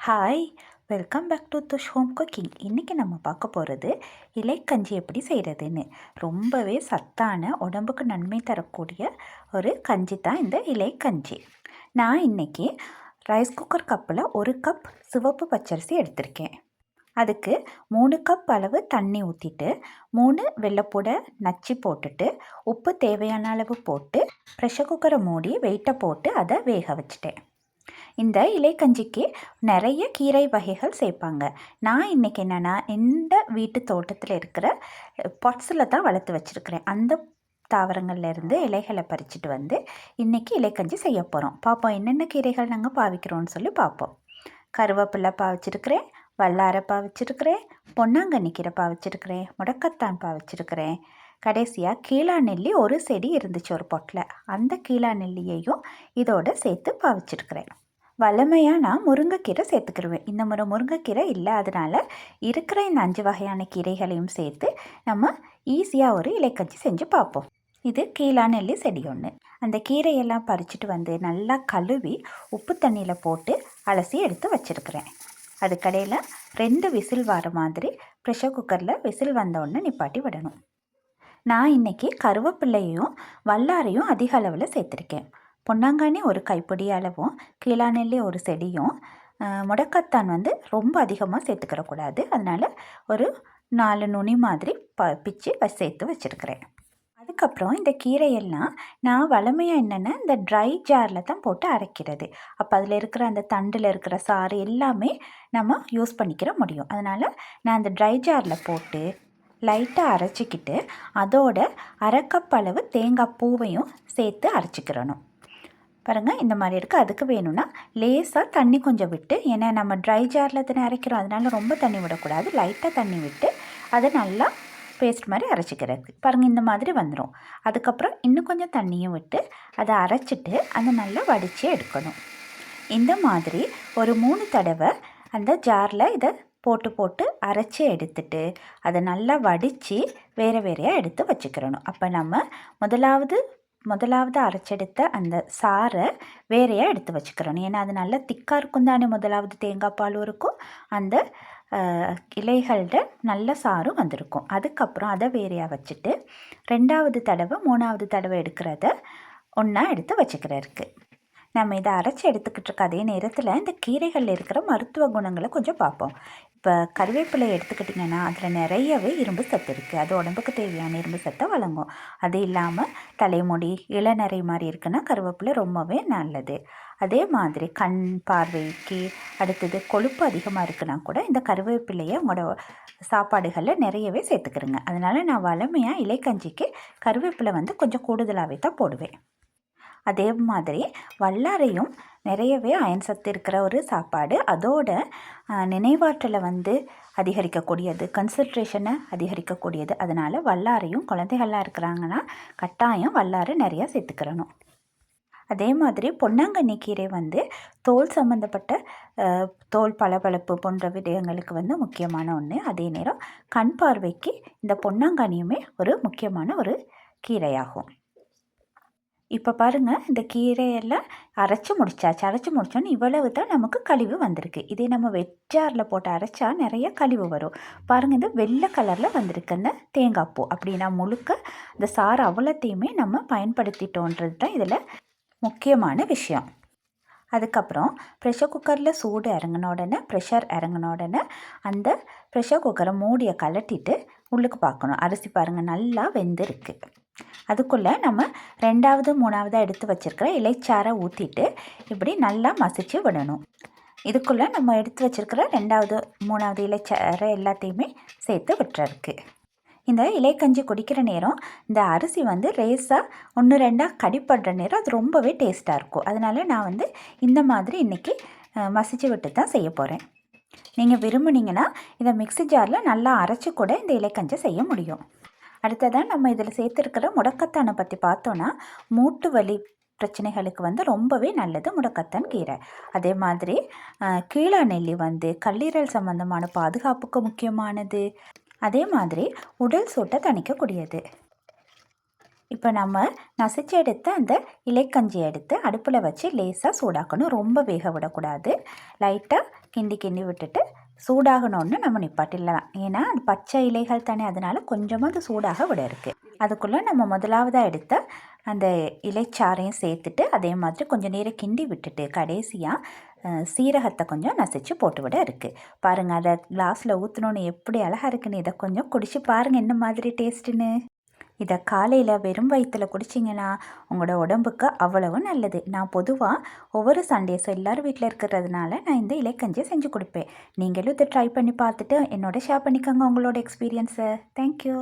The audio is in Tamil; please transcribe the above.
Hi, welcome back to Tush home cooking. இன்றைக்கி நம்ம பார்க்க போகிறது இலைக்கஞ்சி எப்படி செய்கிறதுன்னு. ரொம்பவே சத்தான, உடம்புக்கு நன்மை தரக்கூடிய ஒரு கஞ்சி தான் இந்த இலைக்கஞ்சி. நான் இன்றைக்கி ரைஸ் குக்கர் கப்பில் 1 கப் சிவப்பு பச்சரிசி எடுத்திருக்கேன். அதுக்கு 3 கப் அளவு தண்ணி ஊற்றிட்டு 3 வெள்ளைப்பூடை நச்சு போட்டுட்டு உப்பு தேவையான அளவு போட்டு ப்ரெஷர் குக்கரை மூடி வெயிட்டை போட்டு அதை வேக வச்சுட்டேன். இந்த இலைக்கஞ்சிக்கு நிறைய கீரை வகைகள் சேர்ப்பாங்க. நான் இன்றைக்கி என்னென்னா இந்த வீட்டு தோட்டத்தில் இருக்கிற பாட்ஸில் தான் வளர்த்து வச்சுருக்கிறேன். அந்த தாவரங்கள்லேருந்து இலைகளை பறிச்சுட்டு வந்து இன்றைக்கி இலைக்கஞ்சி செய்ய போகிறோம். பார்ப்போம் என்னென்ன கீரைகள் நாங்கள் பாவிக்கிறோன்னு சொல்லி பார்ப்போம். கருவேப்பிலை பாவிச்சிருக்கிறேன், வல்லாரை பாவிச்சிருக்கிறேன், பொன்னாங்கண்ணி கீரை பாவிச்சிருக்கிறேன், முடக்கத்தான் பாவிச்சிருக்கிறேன். கடைசியாக கீழா நெல்லி ஒரு செடி இருந்துச்சு ஒரு பொட்டில். அந்த கீழா நெல்லியையும் இதோடு சேர்த்து பாவிச்சிருக்கிறேன். வழமையாக நான் முருங்கைக்கீரை சேர்த்துக்கிடுவேன். இந்த முறை முருங்கைக்கீரை இல்லை, அதனால் இருக்கிற இந்த 5 வகையான கீரைகளையும் சேர்த்து நம்ம ஈஸியாக ஒரு இலைக்கஞ்சி செஞ்சு பார்ப்போம். இது கீழா நெல்லி செடி ஒன்று. அந்த கீரையெல்லாம் பறிச்சுட்டு வந்து நல்லா கழுவி உப்பு தண்ணியில் போட்டு அலசி எடுத்து வச்சுருக்கிறேன். அதுக்கடையில் 2 விசில் வர மாதிரி ப்ரெஷர் குக்கரில் விசில் வந்தோடனே நிப்பாட்டி விடணும். நான் இன்றைக்கி கருவேப்பிள்ளையும் வல்லாரையும் அதிக அளவில் சேர்த்துருக்கேன். பொன்னாங்கண்ணி ஒரு கைப்பிடி அளவும், கீழா நெல்லி ஒரு செடியும், முடக்கத்தான் ரொம்ப அதிகமாக சேர்த்துக்கிறக்கூடாது. அதனால் ஒரு 4 நுனி மாதிரி பிச்சு சேர்த்து வச்சுருக்கிறேன். அதுக்கப்புறம் இந்த கீரையெல்லாம் நான் வழமையாக என்னென்னா இந்த ட்ரை ஜாரில் தான் போட்டு அரைக்கிறது. அப்போ அதில் இருக்கிற அந்த தண்டில் இருக்கிற சாறு எல்லாமே நம்ம யூஸ் பண்ணிக்கிற முடியும். அதனால் நான் அந்த ட்ரை ஜாரில் போட்டு லைட்டாக அரைச்சிக்கிட்டு அதோட 1/2 கப் அளவு தேங்காய் பூவையும் சேர்த்து அரைச்சிக்கிறணும். பாருங்கள், இந்த மாதிரி இருக்குது. அதுக்கு வேணும்னா லேசாக தண்ணி கொஞ்சம் விட்டு, ஏன்னா நம்ம ட்ரை ஜாரில் தானே அரைக்கிறோம், அதனால ரொம்ப தண்ணி விடக்கூடாது. லைட்டாக தண்ணி விட்டு அதை நல்லா பேஸ்ட் மாதிரி அரைச்சிக்கிறது. பாருங்கள், இந்த மாதிரி வந்துடும். அதுக்கப்புறம் இன்னும் கொஞ்சம் தண்ணியும் விட்டு அதை அரைச்சிட்டு அதை நல்லா வடித்து எடுக்கணும். இந்த மாதிரி ஒரு 3 தடவை அந்த ஜாரில் இதை போட்டு அரைச்சி எடுத்துட்டு அதை நல்லா வடித்து வேறு வேறையாக எடுத்து வச்சுக்கிறணும். அப்போ நம்ம முதலாவது அரைச்செடுத்த அந்த சாறை வேறையாக எடுத்து வச்சுக்கிறணும். ஏன்னா அது நல்லா திக்காக இருக்கும் தானே. முதலாவது தேங்காய் பாலும் இருக்கும், அந்த இலைகளோட நல்ல சாரும் வந்திருக்கும். அதுக்கப்புறம் அதை வேறையாக வச்சுட்டு 2வது தடவை 3வது தடவை எடுக்கிறத ஒன்றா எடுத்து வச்சுக்கிறதுக்கு நம்ம இதை அரைச்சி எடுத்துக்கிட்டு இருக்க அதே நேரத்தில் இந்த கீரைகளில் இருக்கிற மருத்துவ குணங்களை கொஞ்சம் பார்ப்போம். இப்போ கருவேப்பிலை எடுத்துக்கிட்டிங்கன்னா அதில் நிறையவே இரும்பு சத்து இருக்குது. அது உடம்புக்கு தேவையான இரும்பு சத்தை வழங்கும். அது இல்லாமல் தலைமுடி இளநரை மாதிரி இருக்குன்னா கருவேப்பிலை ரொம்பவே நல்லது. அதே மாதிரி கண் பார்வைக்கு, அடுத்தது கொழுப்பு அதிகமாக இருக்குன்னா கூட இந்த கருவேப்பிலையை உங்களோட சாப்பாடுகளில் நிறையவே சேர்த்துக்கிறேங்க. அதனால் நான் வழமையாக இலைக்கஞ்சிக்கு கருவேப்பிலை கொஞ்சம் கூடுதலாகவே தான் போடுவேன். அதே மாதிரி வல்லாரையும் நிறையவே அயன் சத்து இருக்கிற ஒரு சாப்பாடு. அதோட நினைவாற்றலை அதிகரிக்கக்கூடியது, கன்சன்ட்ரேஷனை அதிகரிக்கக்கூடியது. அதனால் வல்லாரையும் குழந்தைகள்லாம் இருக்கிறாங்கன்னா கட்டாயம் வல்லாரை நிறையா சேர்த்துக்கிறணும். அதே மாதிரி பொன்னாங்கண்ணி கீரை தோல் சம்மந்தப்பட்ட தோல் பளபளப்பு போன்ற விடயங்களுக்கு முக்கியமான ஒன்று. அதே நேரம் கண் பார்வைக்கு இந்த பொன்னாங்கண்ணியுமே ஒரு முக்கியமான ஒரு கீரையாகும். இப்போ பாருங்கள், இந்த கீரையெல்லாம் அரைச்சி முடித்தோன்னே இவ்வளவு தான் நமக்கு கழிவு வந்திருக்கு. இதே நம்ம வெஜ்ஜாரில் போட்டு அரைச்சா நிறைய கழிவு வரும். பாருங்கள், இந்த வெள்ளை கலரில் வந்திருக்கு அந்த தேங்காய் பூ. அப்படின்னா முழுக்க இந்த சாறு அவ்வளோத்தையுமே நம்ம பயன்படுத்திட்டோன்றது தான் இதில் முக்கியமான விஷயம். அதுக்கப்புறம் ப்ரெஷர் குக்கரில் சூடு ப்ரெஷர் இறங்கின உடனே அந்த ப்ரெஷர் குக்கரை மூடியை கலட்டிட்டு உள்ளுக்கு பார்க்கணும். அரிசி பாருங்கள் நல்லா வெந்திருக்கு. அதுக்குள்ளே நம்ம 2வது 3வது எடுத்து வச்சுருக்கிற இலைச்சாரை ஊற்றிட்டு இப்படி நல்லா மசிச்சு விடணும். இதுக்குள்ளே நம்ம எடுத்து வச்சுருக்கிற 2வது 3வது இலைச்சாரை எல்லாத்தையுமே சேர்த்து விட்டுறதுக்கு. இந்த இலைக்கஞ்சி குடிக்கிற நேரம் இந்த அரிசி லேசாக 1-2 கடிப்படுற நேரம் அது ரொம்பவே டேஸ்ட்டாக இருக்கும். அதனால் நான் இந்த மாதிரி இன்றைக்கி மசிச்சு விட்டு தான் செய்ய போகிறேன். நீங்கள் விரும்புனீங்கன்னா இதை மிக்ஸி ஜாரில் நல்லா அரைச்சி கூட இந்த இலைக்கஞ்சி செய்ய முடியும். அடுத்ததாக நம்ம இதில் சேர்த்துருக்கிற முடக்கத்தானை பற்றி பார்த்தோன்னா மூட்டு வலி பிரச்சனைகளுக்கு ரொம்பவே நல்லது முடக்கத்தான் கீரை. அதே மாதிரி கீழா நெல்லி கல்லீரல் சம்பந்தமான பாதுகாப்புக்கு முக்கியமானது. அதே மாதிரி உடல் சூட்டை தணிக்கக்கூடியது. இப்போ நம்ம நசிச்சு எடுத்த அந்த இலைக்கஞ்சி எடுத்து அடுப்பில் வச்சு லேசாக சூடாக்கணும். ரொம்ப வேக விடக்கூடாது. லைட்டாக கிண்டி கிண்டி விட்டுட்டு சூடாகணுன்னு நம்ம நிப்பாட்டிடலாம். ஏன்னா அது பச்சை இலைகள் தானே, அதனால் கொஞ்சமாக அது சூடாக விட இருக்குது. அதுக்குள்ளே நம்ம முதலாவதாக எடுத்த அந்த இலைச்சாறையும் சேர்த்துட்டு அதே மாதிரி கொஞ்சம் நேரம் கிண்டி விட்டுட்டு கடைசியாக சீரகத்தை கொஞ்சம் நசிச்சு போட்டு விட இருக்குது. பாருங்கள், அதை கிளாஸில் ஊற்றணுன்னு எப்படி அழகாக இருக்குன்னு. இதை கொஞ்சம் குடிச்சு பாருங்கள் என்ன மாதிரி டேஸ்ட்டுன்னு. இதை காலையில் வெறும் வயிற்றில் குடிச்சிங்கன்னா உங்களோட உடம்புக்கு அவ்வளவு நல்லது. நான் பொதுவாக ஒவ்வொரு சண்டேஸும் எல்லோரும் வீட்டில் இருக்கிறதுனால நான் இந்த இலைக்கஞ்சியை செஞ்சு கொடுப்பேன். நீங்களும் இதை ட்ரை பண்ணி பார்த்துட்டு என்னோட ஷேர் பண்ணிக்கோங்க உங்களோட எக்ஸ்பீரியன்ஸை. தேங்க்யூ.